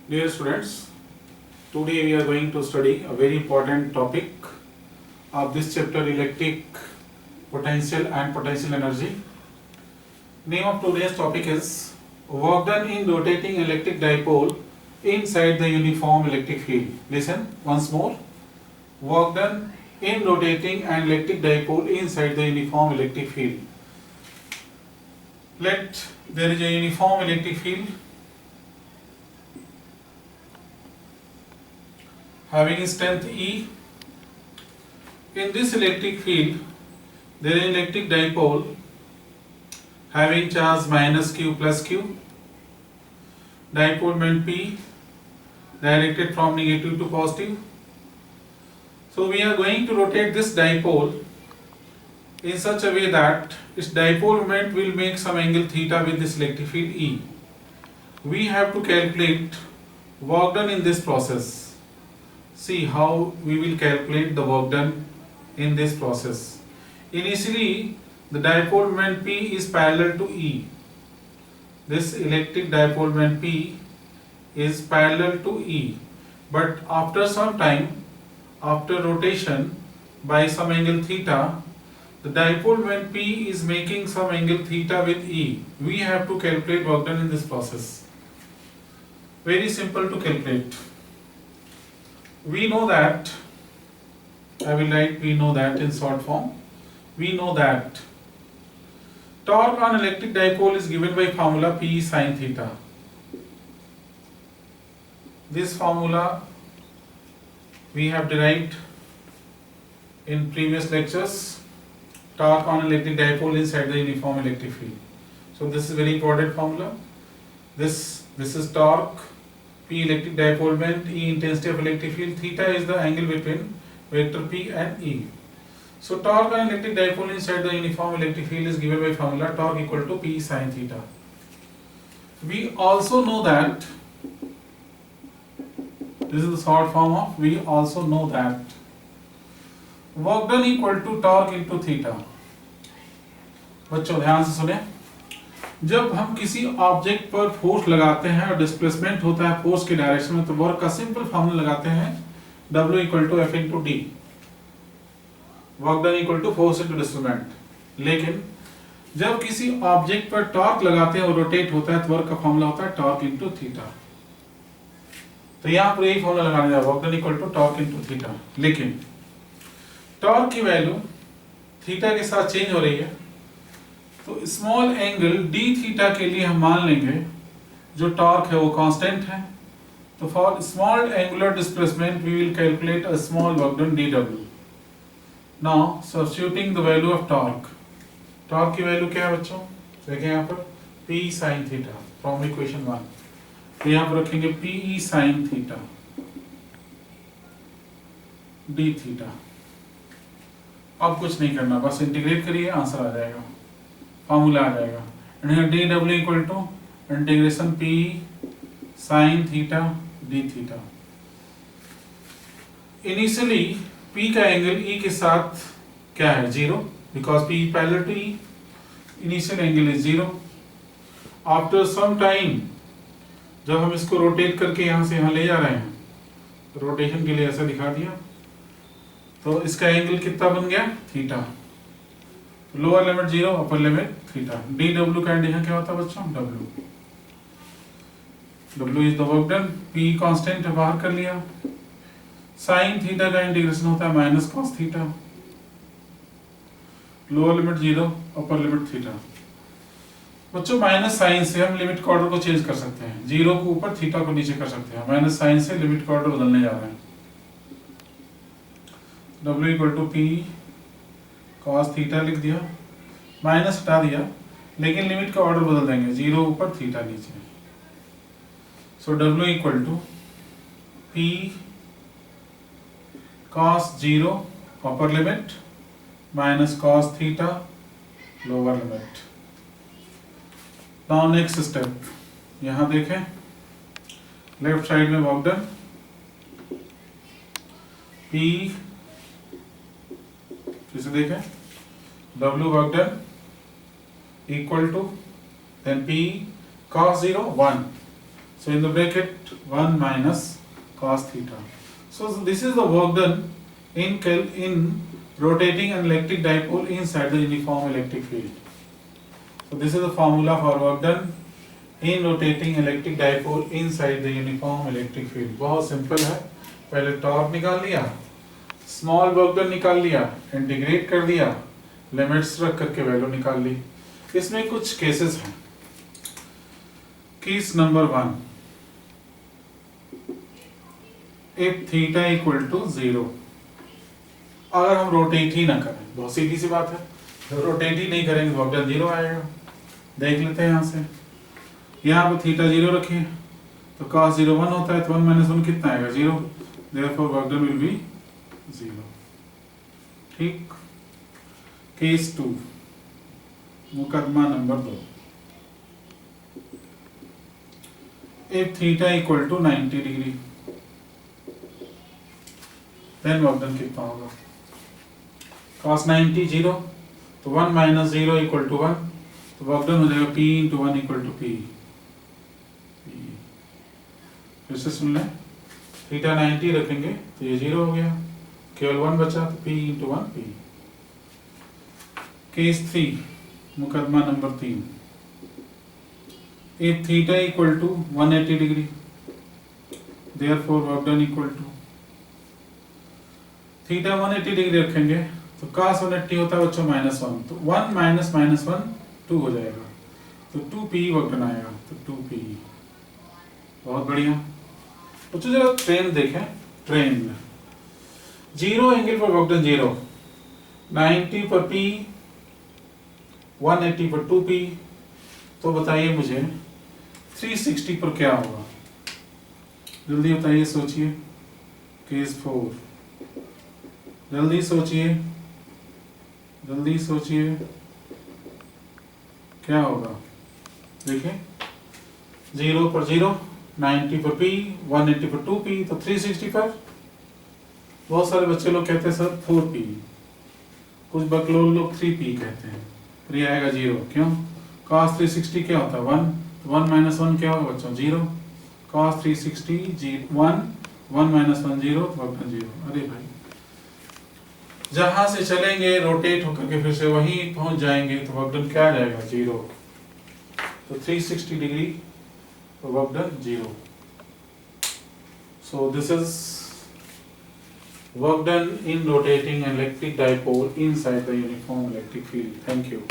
Dear students, today we are going to study a very important topic of this chapter, electric potential and potential energy. Name of today's topic is work done in rotating electric dipole inside the uniform electric field. Listen once more. Work done in rotating an electric dipole inside the uniform electric field. Let there is a uniform electric field having strength E. In this electric field, there is an electric dipole having charge minus Q plus Q. Dipole moment P directed from negative to positive. So we are going to rotate this dipole in such a way that its dipole moment will make some angle theta with this electric field E. We have to calculate work done in this process. See how we will calculate the work done in this process. Initially, the dipole moment P is parallel to E. This electric dipole moment P is parallel to E. But after some time, after rotation by some angle theta, the dipole moment P is making some angle theta with E. We have to calculate work done in this process. Very simple to calculate. We know that, I will write we know that in short form. We know that torque on electric dipole is given by formula P sin theta. This formula we have derived in previous lectures. Torque on electric dipole inside the uniform electric field. So this is very important formula. This is torque, P electric dipole moment, E intensity of electric field, theta is the angle between vector P and E. So torque on electric dipole inside the uniform electric field is given by formula torque equal to P sin theta. We also know that, this is the short form of, we also know that work done equal to torque into theta. बच्चों ध्यान से सुने, जब हम किसी object पर force लगाते हैं और डिस्प्लेसमेंट होता है फोर्स के डायरेक्शन में, तो वर्क का सिंपल फॉर्मूला लगाते हैं W equal to F into d, work done equal to force into displacement. लेकिन जब किसी ऑब्जेक्ट पर टॉर्क लगाते हैं और रोटेट होता है, तो वर्क का फॉर्मूला होता है टॉर्क इंटू थीटा। तो यहाँ पर यही फॉर्मूला लगाने जा रहा है, work done equal to torque into theta. लेकिन टॉर्क की वैल्यू थीटा के साथ चेंज हो रही है, तो स्मॉल एंगल डी थीटा के लिए हम मान लेंगे जो टॉर्क है वो कांस्टेंट है। तो for small angular displacement we will calculate a small work done dw. Now substituting the value of torque, torque की वैल्यू क्या है बच्चों, देखें यहाँ पर P sin theta from equation 1, तो यहाँ पर रखेंगे P sin theta d theta. अब कुछ नहीं करना, बस इंटीग्रेट करिए, आंसर आ जाएगा, फॉर्मूला आ जाएगा। D W equal to integration P sin theta d theta. Initially P का एंगल E के साथ क्या है, zero, because P parallel to E, initial angle is zero. After some time जब हम इसको रोटेट करके यहाँ से यहाँ ले जा रहे हैं, रोटेशन के लिए ऐसा दिखा दिया, तो इसका एंगल कितना बन गया, theta. Lower limit zero, upper limit theta. D W का यहाँ क्या होता है बच्चों, W, W is the work done. P constant है, बाहर कर लिया। साइन थीटा का इंटीग्रेशन होता है minus cos theta. Lower limit zero, upper limit theta. बच्चों माइनस साइन से हम लिमिट का ऑर्डर को चेंज कर सकते हैं, जीरो को ऊपर थीटा को नीचे कर सकते हैं। माइनस साइन से लिमिट का ऑर्डर बदलने जा रहे हैं। W equal to P cos theta लिख दिया, माइनस हटा दिया, लेकिन लिमिट का ऑर्डर बदल देंगे, जीरो ऊपर थीटा नीचे। So W equal to P cos zero upper limit minus cos theta lower limit. Now next step, यहां देखें लेफ्ट साइड में वर्क डन P, इसे देखें W work done equal to then P cos 0 1 So in the bracket 1 minus cos theta. So this is the work done in rotating an electric dipole inside the uniform electric field. So this is the formula for work done in rotating electric dipole inside the uniform electric field. बहुत simple है. पहले torque निकाल लिया, small work done निकाल लिया, integrate कर दिया, limits रख करके वैल्यू निकाल ली. इसमें कुछ केसेस हैं. Case number 1, if theta equal to 0, अगर हम रोटेट ही ना करें, बहुत सीधी सी बात है, रोटेट ही नहीं करेंगे तो वर्क डन 0 आएगा. देख लेते हैं यहाँ से. यहाँ पर थीटा 0 रखें तो cos 0 1 होता है, तो 1 माइनस 1 कितना आएगा? 0. Therefore work done will be 0. ठीक. केस 2, मुकदमा number 2. if theta equal to 90 degree, then work done कितना होगा? cos 90 0, तो 1 माइनस 0 इक्वल टू 1, तो वर्क डन हो जाएगा p into 1 equal to p. फिर से सुन लें, थीटा 90 रखेंगे तो ये 0 हो गया, केवल 1 बचा, तो p इंटू 1 p. केस 3, मुकदमा number 3. if theta equal to 180 degree, therefore work done equal to, theta 180 degree रखेंगे तो cos 180 होता है बच्चों -1, तो 1 माइनस -1 2 हो जाएगा, तो 2p वर्क डन आएगा, तो 2p. बहुत बढ़िया. तो जरा ट्रेंड देखें. ट्रेंड 0 एंगल पर वर्क डन 0, 90 पर p, 180 पर 2p. तो बताइए मुझे 360 पर क्या होगा? जल्दी बताइए, सोचिए. केस 4, जल्दी सोचिए, जल्दी सोचिए, क्या होगा? देखिए, 0 पर 0, 90 पर p, 180 पर 2p, तो 360 पर बहुत सारे बच्चे लोग कहते हैं सर 4p, कुछ बकलोल लोग 3p कहते हैं. फिर ये आएगा 0. क्यों? cos 360 क्या होता है? 1, तो 1 माइनस 1 क्या होगा बच्चों? 0. cos 360 1, 1 माइनस 1 0, तो वर्क डन 0. अरे भाई, जहां से चलेंगे रोटेट होकर के फिर से वहीं पहुंच जाएंगे, तो वर्क डन क्या आ जाएगा? 0. तो 360 डिग्री, तो work done 0. So this is work done in rotating an electric dipole inside the uniform electric field. Thank you.